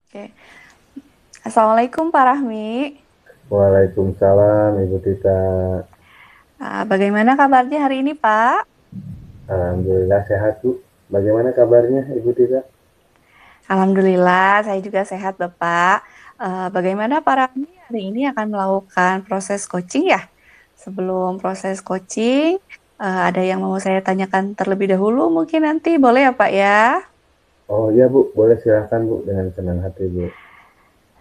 Oke. Assalamualaikum Pak Rahmi. Waalaikumsalam Ibu Tita. Bagaimana kabarnya hari ini Pak? Alhamdulillah sehat Bu. Bagaimana kabarnya Ibu Tita? Alhamdulillah, saya juga sehat Bapak. Bagaimana Pak Rahmi hari ini akan melakukan proses coaching ya? Sebelum proses coaching, ada yang mau saya tanyakan terlebih dahulu mungkin nanti boleh ya Pak ya? Oh iya Bu, boleh silahkan Bu dengan senang hati Bu.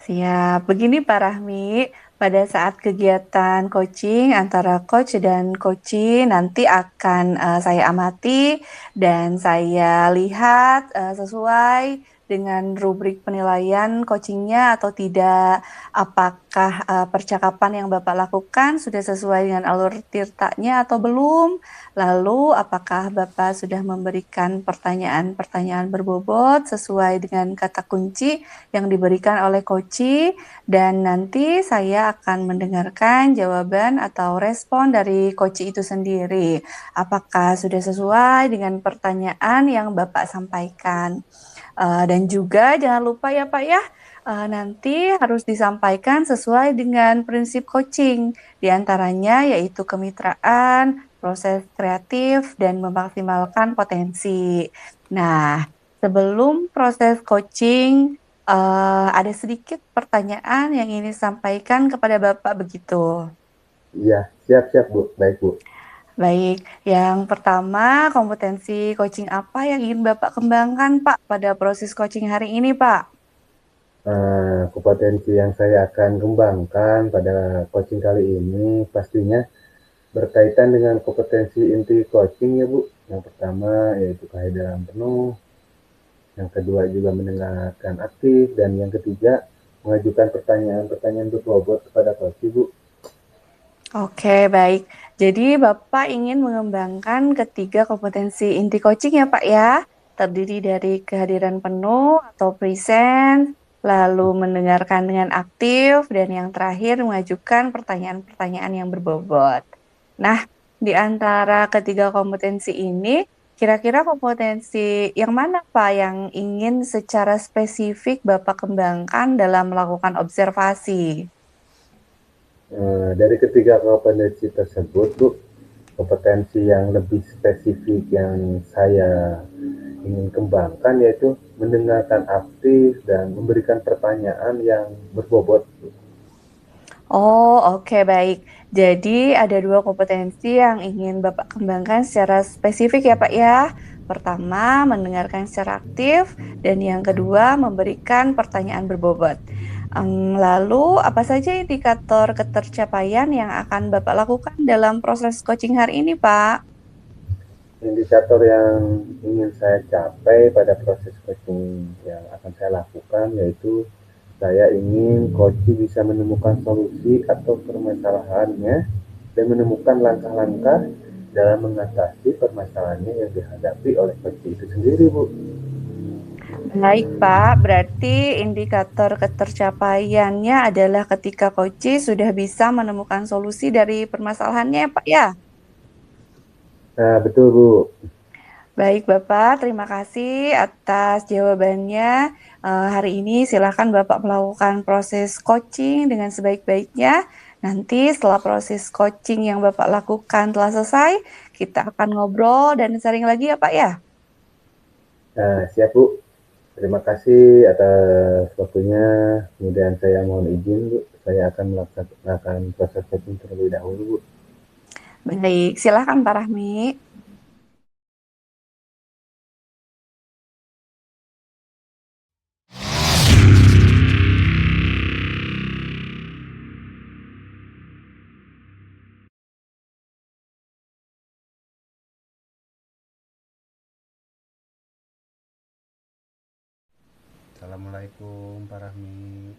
Siap. Begini Pak Rahmi, pada saat kegiatan coaching antara coach dan coachee nanti akan saya amati dan saya lihat sesuai dengan rubrik penilaian coachingnya atau tidak. Apakah percakapan yang Bapak lakukan sudah sesuai dengan alur tirtanya atau belum? Lalu apakah Bapak sudah memberikan pertanyaan-pertanyaan berbobot sesuai dengan kata kunci yang diberikan oleh Koci, dan nanti saya akan mendengarkan jawaban atau respon dari Koci itu sendiri. Apakah sudah sesuai dengan pertanyaan yang Bapak sampaikan? Dan juga jangan lupa ya Pak ya, nanti harus disampaikan sesuai dengan prinsip coaching, diantaranya yaitu kemitraan, proses kreatif, dan memaksimalkan potensi. Nah, sebelum proses coaching, ada sedikit pertanyaan yang ingin disampaikan kepada Bapak begitu. Iya, siap-siap Bu. Baik Bu. Baik, yang pertama kompetensi coaching apa yang ingin Bapak kembangkan Pak pada proses coaching hari ini Pak? Kompetensi yang saya akan kembangkan pada coaching kali ini pastinya berkaitan dengan kompetensi inti coaching ya Bu. Yang pertama yaitu kehadiran penuh, yang kedua juga mendengarkan aktif, dan yang ketiga mengajukan pertanyaan-pertanyaan berbobot kepada coach Bu. Oke, baik. Jadi Bapak ingin mengembangkan ketiga kompetensi inti coaching ya Pak ya, terdiri dari kehadiran penuh atau present, lalu mendengarkan dengan aktif, dan yang terakhir mengajukan pertanyaan-pertanyaan yang berbobot. Nah, di antara ketiga kompetensi ini, kira-kira kompetensi yang mana Pak yang ingin secara spesifik Bapak kembangkan dalam melakukan observasi? Dari ketiga kompetensi tersebut, Bu, kompetensi yang lebih spesifik yang saya ingin kembangkan yaitu mendengarkan aktif dan memberikan pertanyaan yang berbobot, Bu. Oh, oke, baik. Jadi ada dua kompetensi yang ingin Bapak kembangkan secara spesifik ya, Pak ya. Pertama, mendengarkan secara aktif, dan yang kedua, memberikan pertanyaan berbobot. Lalu, apa saja indikator ketercapaian yang akan Bapak lakukan dalam proses coaching hari ini, Pak? Indikator yang ingin saya capai pada proses coaching yang akan saya lakukan yaitu saya ingin coach bisa menemukan solusi atau permasalahannya dan menemukan langkah-langkah dalam mengatasi permasalahannya yang dihadapi oleh coach itu sendiri, Bu. Baik, Pak. Berarti indikator ketercapaiannya adalah ketika coach sudah bisa menemukan solusi dari permasalahannya, ya, Pak ya. Nah, betul, Bu. Baik, Bapak. Terima kasih atas jawabannya. Hari ini silakan Bapak melakukan proses coaching dengan sebaik-baiknya. Nanti setelah proses coaching yang Bapak lakukan telah selesai, kita akan ngobrol dan sharing lagi ya, Pak ya. Nah, siap, Bu. Terima kasih atas waktunya. Kemudian saya mohon izin, Bu. Saya akan melaksanakan proses coaching terlebih dahulu, Bu. Baik, silakan Pak Rahmi. Assalamualaikum Pak Rahmi.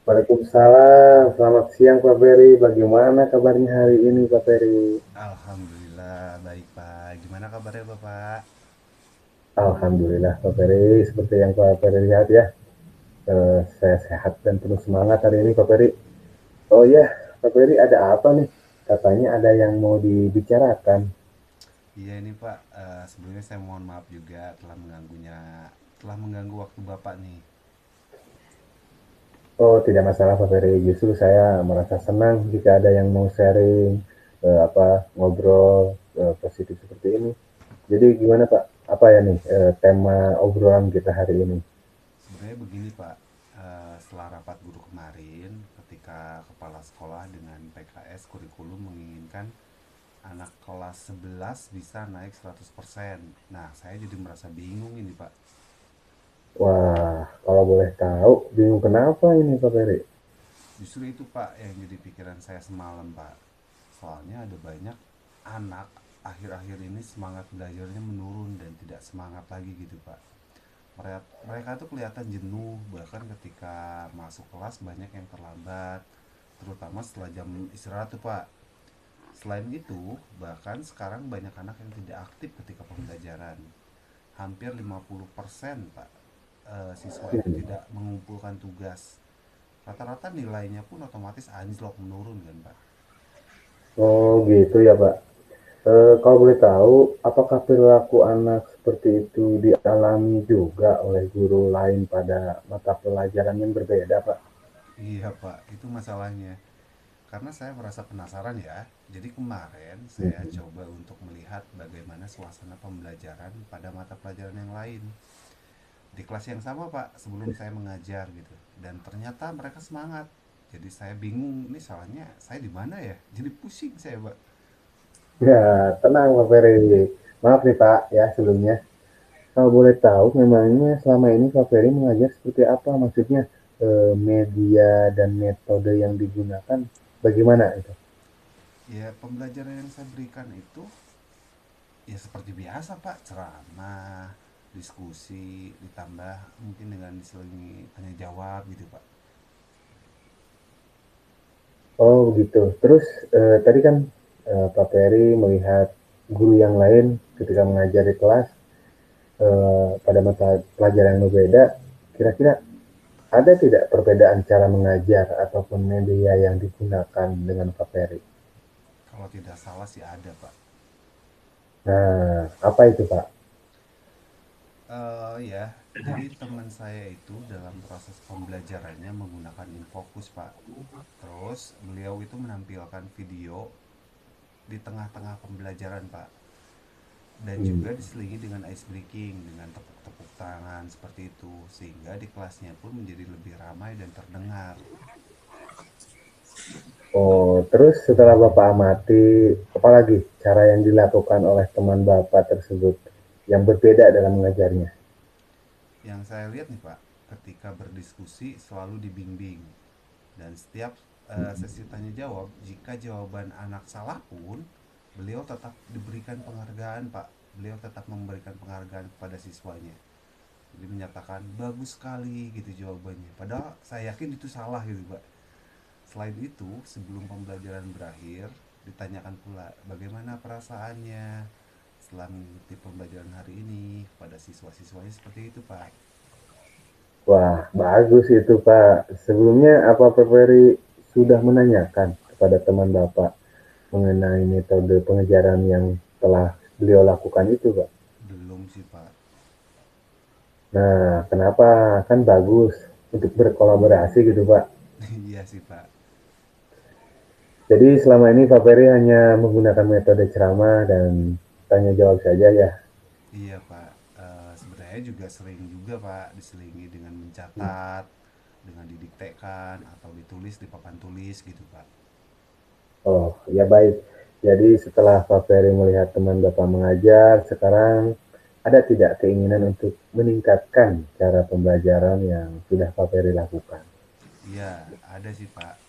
Waalaikumsalam. Selamat siang Pak Ferry. Bagaimana kabarnya hari ini Pak Ferry? Alhamdulillah baik Pak. Gimana kabarnya Bapak? Alhamdulillah Pak Ferry. Seperti yang Pak Ferry lihat ya. Saya sehat dan penuh semangat hari ini Pak Ferry. Oh ya, Pak Ferry ada apa nih? Katanya ada yang mau dibicarakan. Iya ini Pak, sebelumnya saya mohon maaf juga telah mengganggu waktu Bapak nih. Oh, tidak masalah Pak Ferry. Justru saya merasa senang jika ada yang mau sharing, ngobrol positif seperti ini. Jadi gimana Pak? Apa ya nih tema obrolan kita hari ini? Sebenarnya begini Pak, setelah rapat guru kemarin, ketika kepala sekolah dengan PKS kurikulum menginginkan anak kelas 11 bisa naik 100%. Nah, saya jadi merasa bingung ini Pak. Wah, kalau boleh tahu, bingung kenapa ini Pak Ferry? Justru itu Pak yang jadi pikiran saya semalam Pak. Soalnya ada banyak anak akhir-akhir ini semangat belajarnya menurun dan tidak semangat lagi gitu Pak. Mereka tuh kelihatan jenuh, bahkan ketika masuk kelas banyak yang terlambat, terutama setelah jam istirahat tuh Pak. Selain itu, bahkan sekarang banyak anak yang tidak aktif ketika pembelajaran. Hampir 50% Pak, siswa itu Hmm. tidak mengumpulkan tugas. Rata-rata nilainya pun otomatis anjlok menurun kan Pak. Oh gitu ya Pak. Kalau boleh tahu, apakah perilaku anak seperti itu dialami juga oleh guru lain pada mata pelajaran yang berbeda Pak? Iya Pak, itu masalahnya. Karena saya merasa penasaran ya. Jadi kemarin saya Hmm. coba untuk melihat bagaimana suasana pembelajaran pada mata pelajaran yang lain. Di kelas yang sama Pak, sebelum saya mengajar gitu. Dan ternyata mereka semangat. Jadi saya bingung, ini salahnya saya di mana ya? Jadi pusing saya Pak. Ya, tenang Pak Ferry. Maaf nih Pak ya sebelumnya. Kalau boleh tahu, memangnya selama ini Pak Ferry mengajar seperti apa? Maksudnya media dan metode yang digunakan bagaimana itu? Ya pembelajaran yang saya berikan itu ya seperti biasa Pak, ceramah, diskusi, ditambah mungkin dengan diselingi tanya jawab gitu Pak. Oh begitu. Terus tadi kan Pak Ferry melihat guru yang lain ketika mengajar di kelas pada mata pelajaran yang berbeda. Kira-kira ada tidak perbedaan cara mengajar ataupun media yang digunakan dengan Pak Ferry? Kalau tidak salah sih ada Pak. Nah, apa itu Pak? Ya, jadi teman saya itu dalam proses pembelajarannya menggunakan infocus Pak. Terus beliau itu menampilkan video di tengah-tengah pembelajaran Pak. Dan Hmm. juga diselingi dengan ice breaking, dengan tepuk-tepuk tangan seperti itu. Sehingga di kelasnya pun menjadi lebih ramai dan terdengar. Oh, terus setelah Bapak amati, apalagi cara yang dilakukan oleh teman Bapak tersebut yang berbeda dalam mengajarnya? Yang saya lihat nih Pak, ketika berdiskusi selalu dibimbing. Dan setiap sesi tanya jawab, jika jawaban anak salah pun, beliau tetap diberikan penghargaan Pak. Beliau tetap memberikan penghargaan kepada siswanya. Jadi menyatakan bagus sekali gitu jawabannya. Padahal saya yakin itu salah gitu Pak. Selain itu, sebelum pembelajaran berakhir, ditanyakan pula bagaimana perasaannya setelah mengikuti pembelajaran hari ini kepada siswa-siswanya seperti itu Pak. Wah, bagus itu Pak. Sebelumnya apa Pak Ferry sudah menanyakan kepada teman Bapak mengenai metode pengejaran yang telah beliau lakukan itu Pak? Belum sih Pak. Nah, kenapa? Kan bagus untuk berkolaborasi gitu Pak. Iya sih Pak. Jadi selama ini Pak Ferry hanya menggunakan metode ceramah dan tanya jawab saja ya. Iya Pak. Sebenarnya juga sering juga Pak diselingi dengan mencatat, dengan didiktekan atau ditulis di papan tulis gitu Pak. Oh, ya baik. Jadi setelah Pak Ferry melihat teman Bapak mengajar, sekarang ada tidak keinginan untuk meningkatkan cara pembelajaran yang sudah Pak Ferry lakukan? Iya, ada sih Pak.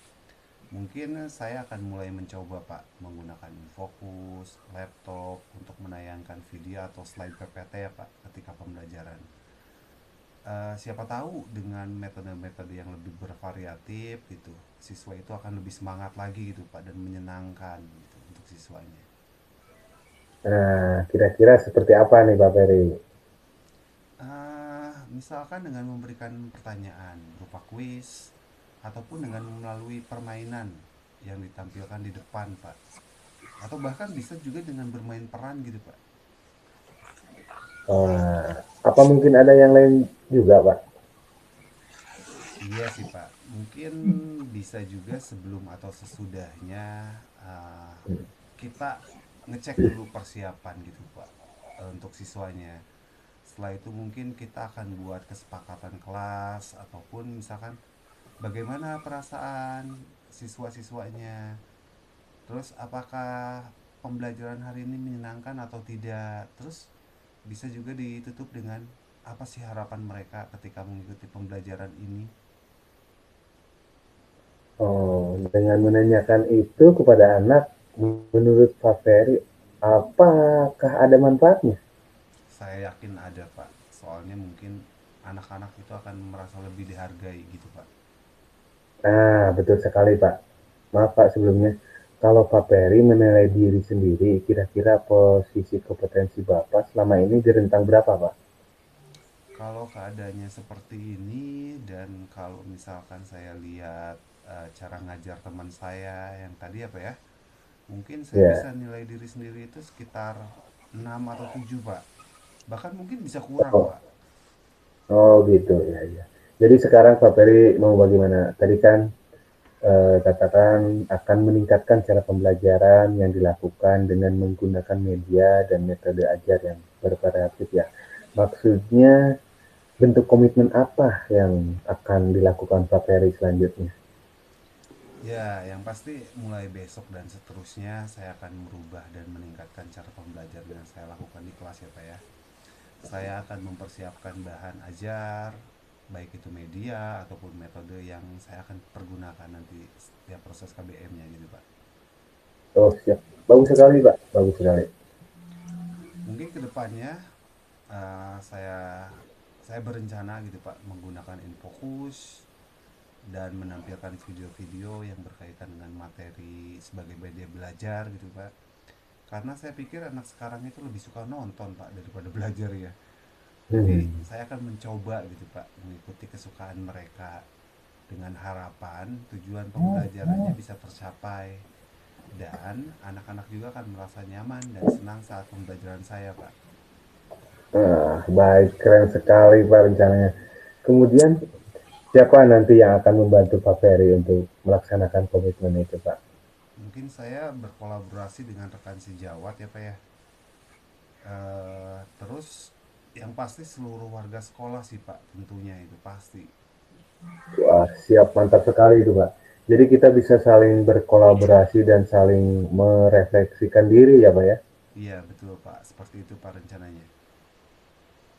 Mungkin saya akan mulai mencoba Pak menggunakan fokus, laptop untuk menayangkan video atau slide PPT ya Pak ketika pembelajaran. Siapa tahu dengan metode-metode yang lebih bervariatif gitu, siswa itu akan lebih semangat lagi gitu Pak dan menyenangkan gitu untuk siswanya. Nah, kira-kira seperti apa nih Pak Ferry? Misalkan dengan memberikan pertanyaan berupa kuis ataupun dengan melalui permainan yang ditampilkan di depan Pak, atau bahkan bisa juga dengan bermain peran gitu Pak. Apa mungkin ada yang lain juga Pak? Iya sih Pak, mungkin bisa juga sebelum atau sesudahnya eh, kita ngecek dulu persiapan gitu Pak, untuk siswanya. Setelah itu mungkin kita akan buat kesepakatan kelas ataupun misalkan bagaimana perasaan siswa-siswanya. Terus apakah pembelajaran hari ini menyenangkan atau tidak? Terus bisa juga ditutup dengan apa sih harapan mereka ketika mengikuti pembelajaran ini? Oh, dengan menanyakan itu kepada anak, menurut Pak Ferry, apakah ada manfaatnya? Saya yakin ada Pak, soalnya mungkin anak-anak itu akan merasa lebih dihargai gitu Pak. Nah, betul sekali Pak. Maaf Pak sebelumnya. Kalau Pak Ferry menilai diri sendiri, kira-kira posisi kompetensi Bapak selama ini di rentang berapa Pak? Kalau keadaannya seperti ini dan kalau misalkan saya lihat cara ngajar teman saya yang tadi apa ya, mungkin saya bisa Ya. nilai diri sendiri itu sekitar 6 atau 7 Pak. Bahkan mungkin bisa kurang Oh, Pak. oh gitu ya, ya. Jadi sekarang Pak Ferry mau bagaimana? Tadi kan katakan akan meningkatkan cara pembelajaran yang dilakukan dengan menggunakan media dan metode ajar yang bervariatif ya. Maksudnya bentuk komitmen apa yang akan dilakukan Pak Ferry selanjutnya? Ya, yang pasti mulai besok dan seterusnya saya akan merubah dan meningkatkan cara pembelajaran yang saya lakukan di kelas ya Pak ya. Saya akan mempersiapkan bahan ajar, baik itu media ataupun metode yang saya akan pergunakan nanti setiap proses KBM-nya gitu Pak. Oh siap, bagus sekali Pak, bagus sekali. Mungkin kedepannya saya berencana gitu Pak menggunakan infocus dan menampilkan video-video yang berkaitan dengan materi sebagai media belajar gitu Pak. Karena saya pikir anak sekarang itu lebih suka nonton Pak daripada belajar ya. Jadi Hmm. saya akan mencoba gitu Pak mengikuti kesukaan mereka dengan harapan tujuan pembelajarannya bisa tercapai dan anak-anak juga akan merasa nyaman dan senang saat pembelajaran saya Pak. Nah, baik, keren sekali Pak rencananya. Kemudian siapa nanti yang akan membantu Pak Ferry untuk melaksanakan komitmen itu Pak? Mungkin saya berkolaborasi dengan rekan sejawat ya Pak ya. Terus yang pasti seluruh warga sekolah sih Pak, tentunya itu pasti. Wah, siap, mantap sekali itu Pak. Jadi kita bisa saling berkolaborasi dan saling merefleksikan diri ya Pak ya. Iya betul Pak, seperti itu Pak rencananya.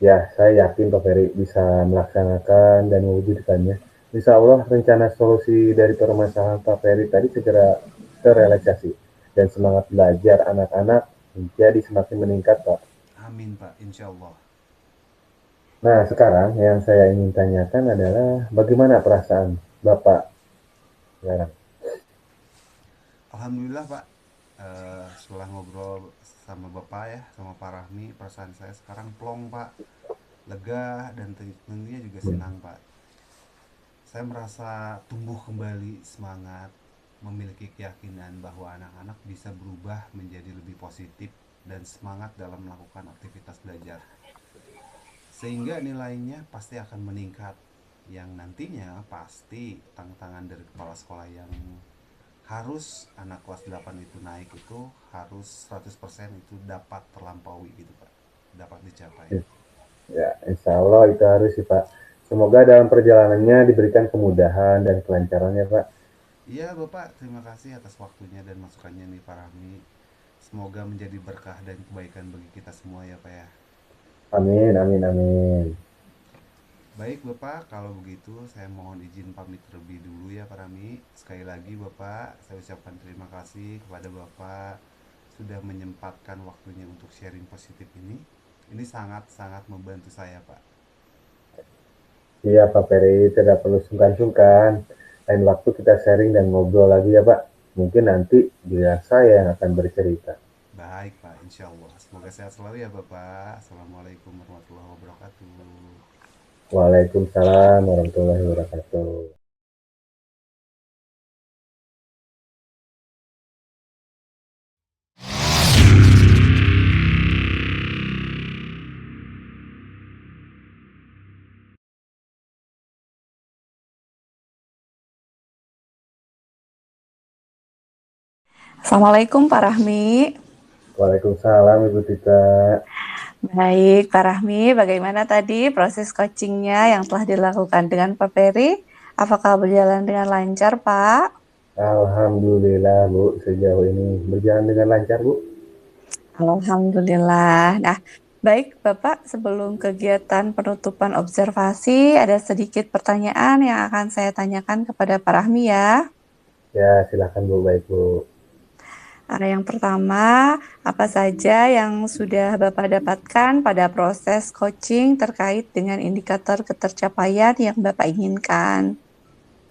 Ya, saya yakin Pak Ferry bisa melaksanakan dan mewujudkannya. Insya Allah rencana solusi dari permasalahan Pak Ferry tadi segera terrealisasi dan semangat belajar anak-anak menjadi semakin meningkat Pak. Amin Pak, insya Allah. Nah, sekarang yang saya ingin tanyakan adalah bagaimana perasaan Bapak sekarang? Alhamdulillah Pak, setelah ngobrol sama Bapak ya, sama Pak Rahmi, perasaan saya sekarang plong Pak, lega dan tentunya juga senang Pak. Saya merasa tumbuh kembali semangat, memiliki keyakinan bahwa anak-anak bisa berubah menjadi lebih positif dan semangat dalam melakukan aktivitas belajar. Sehingga nilainya pasti akan meningkat. Yang nantinya pasti tantangan dari kepala sekolah yang harus anak kelas 8 itu naik itu harus 100% itu dapat terlampaui gitu Pak. Dapat dicapai. Ya, insya Allah itu harus sih Pak. Semoga dalam perjalanannya diberikan kemudahan dan kelancarannya Pak. Iya Bapak, terima kasih atas waktunya dan masukannya nih Pak Rahmi. Semoga menjadi berkah dan kebaikan bagi kita semua ya Pak ya. Amin, amin, amin. Baik Bapak, kalau begitu saya mohon izin pamit terlebih dulu ya Pak Rami. Sekali lagi Bapak, saya ucapkan terima kasih kepada Bapak sudah menyempatkan waktunya untuk sharing positif ini. Ini sangat-sangat membantu saya Pak. Iya Pak Ferry, tidak perlu sungkan-sungkan. Lain waktu kita sharing dan ngobrol lagi ya Pak. Mungkin nanti bila saya yang akan bercerita. Baik Pak, insya Allah. Semoga sehat selalu ya Bapak. Assalamualaikum warahmatullahi wabarakatuh. Waalaikumsalam warahmatullahi wabarakatuh. Assalamualaikum Pak Rahmi. Waalaikumsalam Ibu Tita. Baik, Pak Rahmi, bagaimana tadi proses coachingnya yang telah dilakukan dengan Pak Peri? Apakah berjalan dengan lancar, Pak? Alhamdulillah Bu, sejauh ini berjalan dengan lancar Bu. Alhamdulillah. Nah, baik Bapak, sebelum kegiatan penutupan observasi, ada sedikit pertanyaan yang akan saya tanyakan kepada Pak Rahmi ya. Ya silakan Bu, baik Bu. Yang pertama, apa saja yang sudah Bapak dapatkan pada proses coaching terkait dengan indikator ketercapaian yang Bapak inginkan?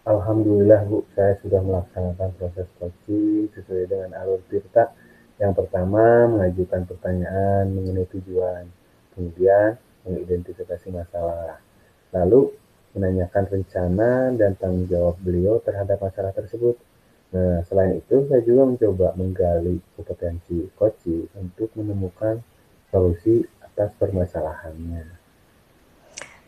Alhamdulillah Bu, saya sudah melaksanakan proses coaching sesuai dengan alur Tirta. Yang pertama, mengajukan pertanyaan mengenai tujuan. Kemudian, mengidentifikasi masalah. Lalu, menanyakan rencana dan tanggung jawab beliau terhadap masalah tersebut. Nah, selain itu, saya juga mencoba menggali kompetensi coaching untuk menemukan solusi atas permasalahannya.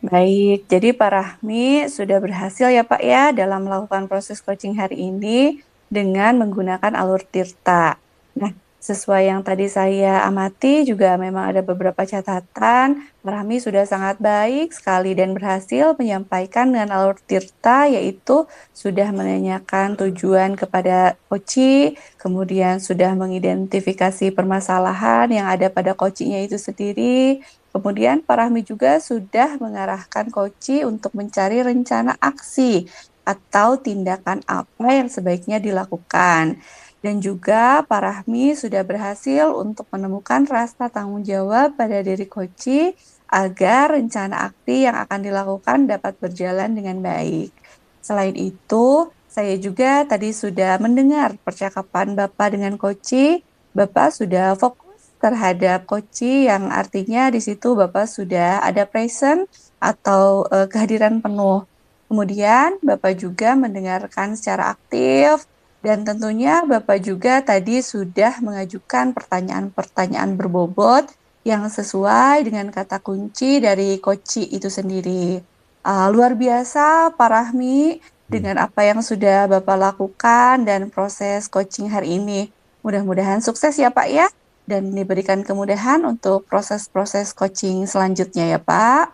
Baik, jadi Pak Rahmi sudah berhasil ya Pak ya dalam melakukan proses coaching hari ini dengan menggunakan alur Tirta. Nah, sesuai yang tadi saya amati juga memang ada beberapa catatan. Pak Rahmi sudah sangat baik sekali dan berhasil menyampaikan dengan alur Tirta, yaitu sudah menanyakan tujuan kepada coach, kemudian sudah mengidentifikasi permasalahan yang ada pada coachingnya itu sendiri. Kemudian Pak Rahmi juga sudah mengarahkan Koci untuk mencari rencana aksi atau tindakan apa yang sebaiknya dilakukan. Dan juga Pak Rahmi sudah berhasil untuk menemukan rasa tanggung jawab pada diri Koci agar rencana aksi yang akan dilakukan dapat berjalan dengan baik. Selain itu, saya juga tadi sudah mendengar percakapan Bapak dengan Koci. Bapak sudah fokus terhadap koci yang artinya di situ Bapak sudah ada present atau kehadiran penuh. Kemudian Bapak juga mendengarkan secara aktif dan tentunya Bapak juga tadi sudah mengajukan pertanyaan-pertanyaan berbobot yang sesuai dengan kata kunci dari koci itu sendiri. Luar biasa Pak Rahmi dengan apa yang sudah Bapak lakukan dan proses coaching hari ini. Mudah-mudahan sukses ya Pak ya dan diberikan kemudahan untuk proses-proses coaching selanjutnya ya Pak.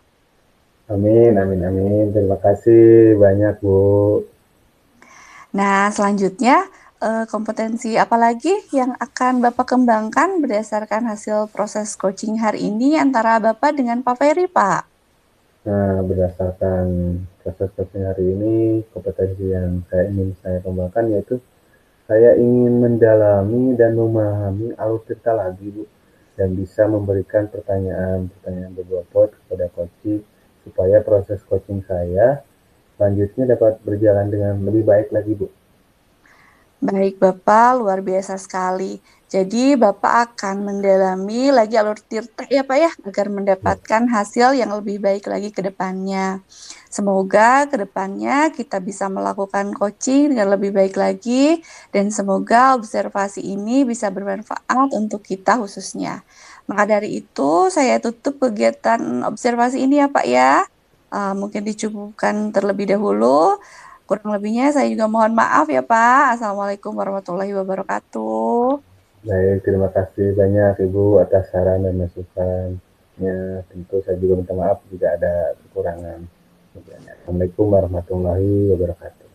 Amin, amin, amin. Terima kasih banyak Bu. Nah, selanjutnya kompetensi apa lagi yang akan Bapak kembangkan berdasarkan hasil proses coaching hari ini antara Bapak dengan Pak Ferry, Pak? Nah, berdasarkan proses coaching hari ini, kompetensi yang ingin saya kembangkan yaitu saya ingin mendalami dan memahami alur cerita lagi, Bu, dan bisa memberikan pertanyaan-pertanyaan berbobot kepada coaching supaya proses coaching saya selanjutnya dapat berjalan dengan lebih baik lagi, Bu. Baik Bapak, luar biasa sekali. Jadi Bapak akan mendalami lagi alur tirta ya Pak ya, agar mendapatkan hasil yang lebih baik lagi ke depannya. Semoga ke depannya kita bisa melakukan coaching dengan lebih baik lagi, dan semoga observasi ini bisa bermanfaat untuk kita khususnya. Maka dari itu saya tutup kegiatan observasi ini ya Pak ya. Mungkin dicukupkan terlebih dahulu. Kurang lebihnya saya juga mohon maaf ya Pak. Assalamualaikum warahmatullahi wabarakatuh. Baik, terima kasih banyak Ibu atas saran dan masukannya. Tentu saya juga minta maaf jika ada kekurangan. Assalamualaikum warahmatullahi wabarakatuh.